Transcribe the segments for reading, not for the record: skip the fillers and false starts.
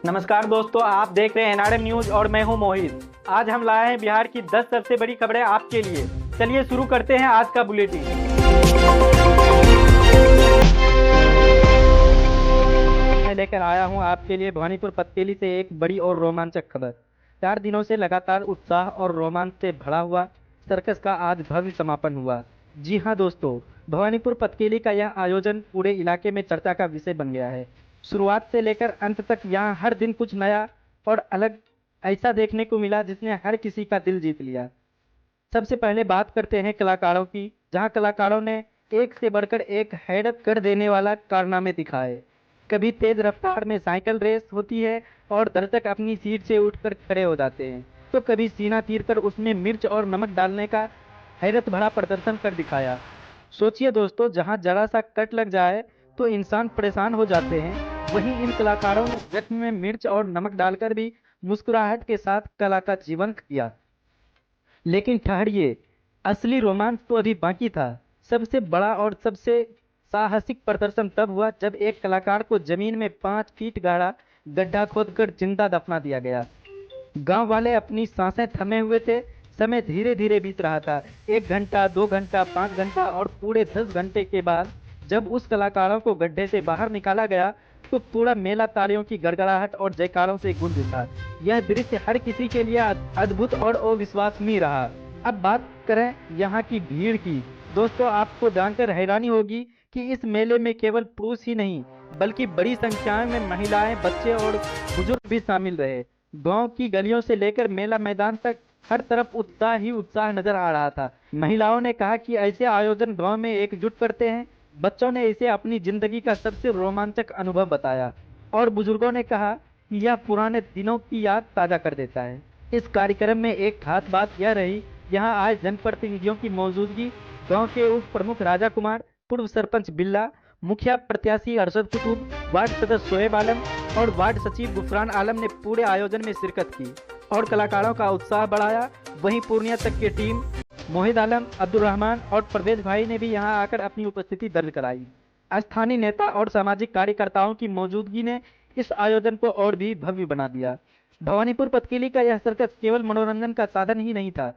नमस्कार दोस्तों, आप देख रहे हैं एनआरएम न्यूज और मैं हूं मोहित। आज हम लाए हैं बिहार की 10 सबसे बड़ी खबरें आपके लिए। चलिए शुरू करते हैं आज का बुलेटिन। मैं लेकर आया हूं आपके लिए भवानीपुर पतकेली से एक बड़ी और रोमांचक खबर। 4 दिनों से लगातार उत्साह और रोमांच से भरा हुआ सर्कस का आज भव्य समापन हुआ। जी हां दोस्तों, भवानीपुर पतकेली का यह आयोजन पूरे इलाके में चर्चा का विषय बन गया है। शुरुआत से लेकर अंत तक यहाँ हर दिन कुछ नया और अलग ऐसा देखने को मिला जिसने हर किसी का दिल जीत लिया। सबसे पहले बात करते हैं कलाकारों की, जहां कलाकारों ने एक से बढ़कर एक हैरत कर देने वाला कारनामे दिखाए। कभी तेज रफ्तार में साइकिल रेस होती है और दर्शक अपनी सीट से उठकर खड़े हो जाते हैं, तो कभी सीना तीर कर उसमें मिर्च और नमक डालने का हैरत भरा प्रदर्शन कर दिखाया। सोचिए दोस्तों, जहां जरा सा कट लग जाए तो इंसान परेशान हो जाते हैं, वहीं इन कलाकारों ने जख्म में मिर्च और नमक डालकर भी मुस्कुराहट के साथ कला का जीवंत किया। लेकिन ठहरिए, असली रोमांच तो अभी बाकी था। सबसे बड़ा और सबसे साहसिक प्रदर्शन तब हुआ जब एक कलाकार को जमीन में 5 फीट गहरा गड्ढा खोदकर जिंदा दफना दिया गया। गांव वाले अपनी सांसें थमे हुए थे। समय धीरे धीरे बीत रहा था। 1 घंटा, 2 घंटा, 5 घंटा और पूरे 10 घंटे के बाद जब उस कलाकारों को गड्ढे से बाहर निकाला गया तो पूरा मेला तालियों की गड़गड़ाहट और जयकारों से गूंज उठा। यह दृश्य हर किसी के लिए अद्भुत और अविश्वसनीय रहा। अब बात करें यहाँ की भीड़ की। दोस्तों, आपको जानकर हैरानी होगी कि इस मेले में केवल पुरुष ही नहीं बल्कि बड़ी संख्या में महिलाएं, बच्चे और बुजुर्ग भी शामिल रहे। गांव की गलियों से लेकर मेला मैदान तक हर तरफ उत्साह ही उत्साह नजर आ रहा था। महिलाओं ने कहा कि ऐसे आयोजन गांव में एकजुट करते हैं। बच्चों ने इसे अपनी जिंदगी का सबसे रोमांचक अनुभव बताया और बुजुर्गों ने कहा कि यह पुराने दिनों की याद ताजा कर देता है। इस कार्यक्रम में एक खास बात यह रही, यहाँ आए जनप्रतिनिधियों की मौजूदगी। गांव के उप प्रमुख राजा कुमार, पूर्व सरपंच बिल्ला, मुखिया प्रत्याशी अरशद कुतुब, वार्ड सदस्य शोएब आलम और वार्ड सचिव गुफरान आलम ने पूरे आयोजन में शिरकत की और कलाकारों का उत्साह बढ़ाया। वहीं पूर्णिया तक की टीम मोहित आलम, अब्दुल रहमान और परवेज भाई ने भी यहां आकर अपनी उपस्थिति दर्ज कराई। स्थानीय नेता और सामाजिक कार्यकर्ताओं की मौजूदगी ने इस आयोजन को और भी भव्य बना दिया। भवानीपुर पतकेली का यह सर्कस केवल मनोरंजन का साधन ही नहीं था,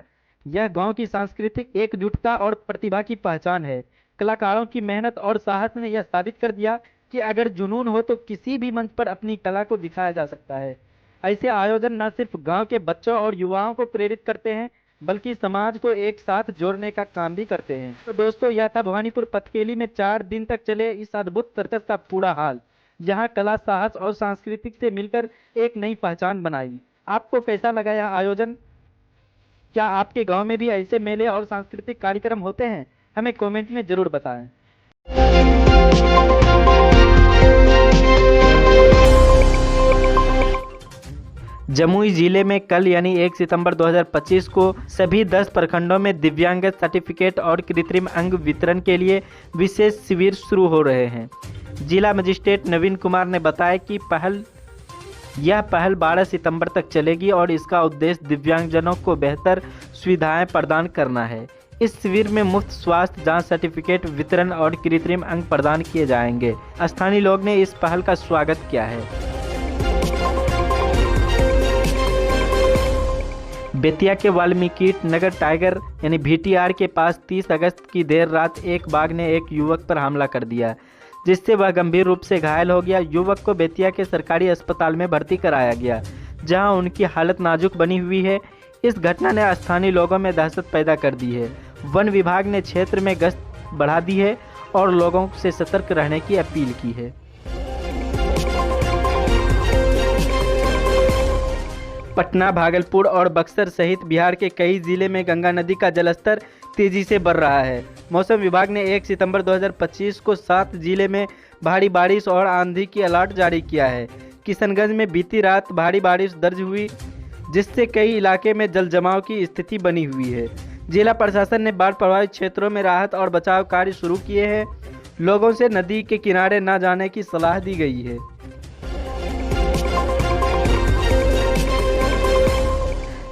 यह गांव की सांस्कृतिक एकजुटता और प्रतिभा की पहचान है। कलाकारों की मेहनत और साहस ने यह साबित कर दिया कि अगर जुनून हो तो किसी भी मंच पर अपनी कला को दिखाया जा सकता है। ऐसे आयोजन न सिर्फ गांव के बच्चों और युवाओं को प्रेरित करते हैं बल्कि समाज को एक साथ जोड़ने का काम भी करते हैं। तो दोस्तों, यह था भवानीपुर पतकेली में 4 दिन तक चले इस अद्भुत सर्कस का पूरा हाल, जहां कला, साहस और सांस्कृतिक से मिलकर एक नई पहचान बनाई। आपको कैसा लगा यह आयोजन? क्या आपके गांव में भी ऐसे मेले और सांस्कृतिक कार्यक्रम होते हैं? हमें कमेंट में जरूर बताएं। जमुई जिले में कल यानी 1 सितंबर 2025 को सभी 10 प्रखंडों में दिव्यांग सर्टिफिकेट और कृत्रिम अंग वितरण के लिए विशेष शिविर शुरू हो रहे हैं। जिला मजिस्ट्रेट नवीन कुमार ने बताया कि यह पहल 12 सितंबर तक चलेगी और इसका उद्देश्य दिव्यांगजनों को बेहतर सुविधाएं प्रदान करना है। इस शिविर में मुफ्त स्वास्थ्य जांच, सर्टिफिकेट वितरण और कृत्रिम अंग प्रदान किए जाएंगे। स्थानीय लोग ने इस पहल का स्वागत किया है। बेतिया के वाल्मीकि नगर टाइगर यानी VTR के पास 30 अगस्त की देर रात एक बाघ ने एक युवक पर हमला कर दिया, जिससे वह गंभीर रूप से घायल हो गया। युवक को बेतिया के सरकारी अस्पताल में भर्ती कराया गया, जहां उनकी हालत नाजुक बनी हुई है। इस घटना ने स्थानीय लोगों में दहशत पैदा कर दी है। वन विभाग ने क्षेत्र में गश्त बढ़ा दी है और लोगों से सतर्क रहने की अपील की है। पटना, भागलपुर और बक्सर सहित बिहार के कई जिले में गंगा नदी का जलस्तर तेजी से बढ़ रहा है। मौसम विभाग ने 1 सितंबर 2025 को 7 जिले में भारी बारिश और आंधी की अलर्ट जारी किया है। किशनगंज में बीती रात भारी बारिश दर्ज हुई, जिससे कई इलाके में जल जमाव की स्थिति बनी हुई है। जिला प्रशासन ने बाढ़ प्रभावित क्षेत्रों में राहत और बचाव कार्य शुरू किए हैं। लोगों से नदी के किनारे न जाने की सलाह दी गई है।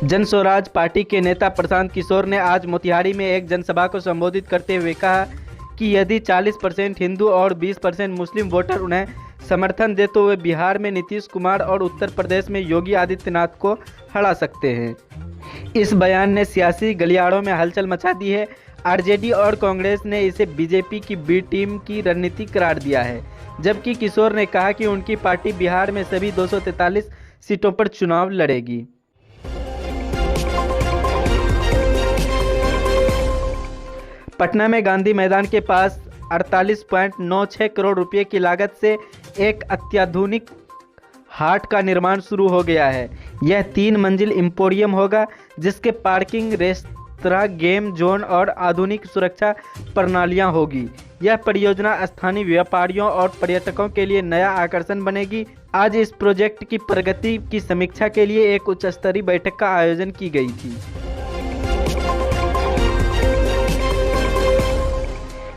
जन स्वराज पार्टी के नेता प्रशांत किशोर ने आज मोतिहारी में एक जनसभा को संबोधित करते हुए कहा कि यदि 40% हिंदू और 20% मुस्लिम वोटर उन्हें समर्थन दे तो वे बिहार में नीतीश कुमार और उत्तर प्रदेश में योगी आदित्यनाथ को हरा सकते हैं। इस बयान ने सियासी गलियारों में हलचल मचा दी है। आरजेडी और कांग्रेस ने इसे बीजेपी की बी टीम की रणनीति करार दिया है, जबकि किशोर ने कहा कि उनकी पार्टी बिहार में सभी 243 सीटों पर चुनाव लड़ेगी। पटना में गांधी मैदान के पास 48.96 करोड़ रुपए की लागत से एक अत्याधुनिक हाट का निर्माण शुरू हो गया है। यह 3 मंजिल एम्पोरियम होगा, जिसके पार्किंग, रेस्तरां, गेम जोन और आधुनिक सुरक्षा प्रणालियां होगी। यह परियोजना स्थानीय व्यापारियों और पर्यटकों के लिए नया आकर्षण बनेगी। आज इस प्रोजेक्ट की प्रगति की समीक्षा के लिए एक उच्च स्तरीय बैठक का आयोजन की गई थी।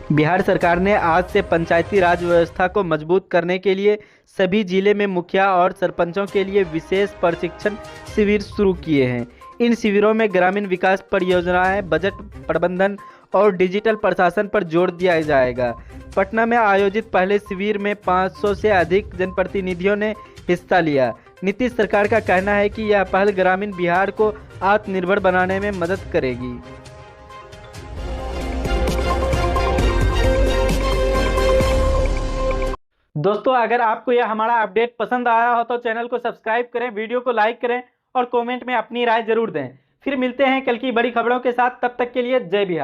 बिहार सरकार ने आज से पंचायती राज व्यवस्था को मजबूत करने के लिए सभी जिले में मुखिया और सरपंचों के लिए विशेष प्रशिक्षण शिविर शुरू किए हैं। इन शिविरों में ग्रामीण विकास परियोजनाएं, बजट प्रबंधन और डिजिटल प्रशासन पर जोर दिया जाएगा। पटना में आयोजित पहले शिविर में 500 से अधिक जनप्रतिनिधियों ने हिस्सा लिया। नीतीश सरकार का कहना है कि यह पहल ग्रामीण बिहार को आत्मनिर्भर बनाने में मदद करेगी। दोस्तों, अगर आपको यह हमारा अपडेट पसंद आया हो तो चैनल को सब्सक्राइब करें, वीडियो को लाइक करें और कमेंट में अपनी राय जरूर दें। फिर मिलते हैं कल की बड़ी खबरों के साथ। तब तक के लिए जय बिहार।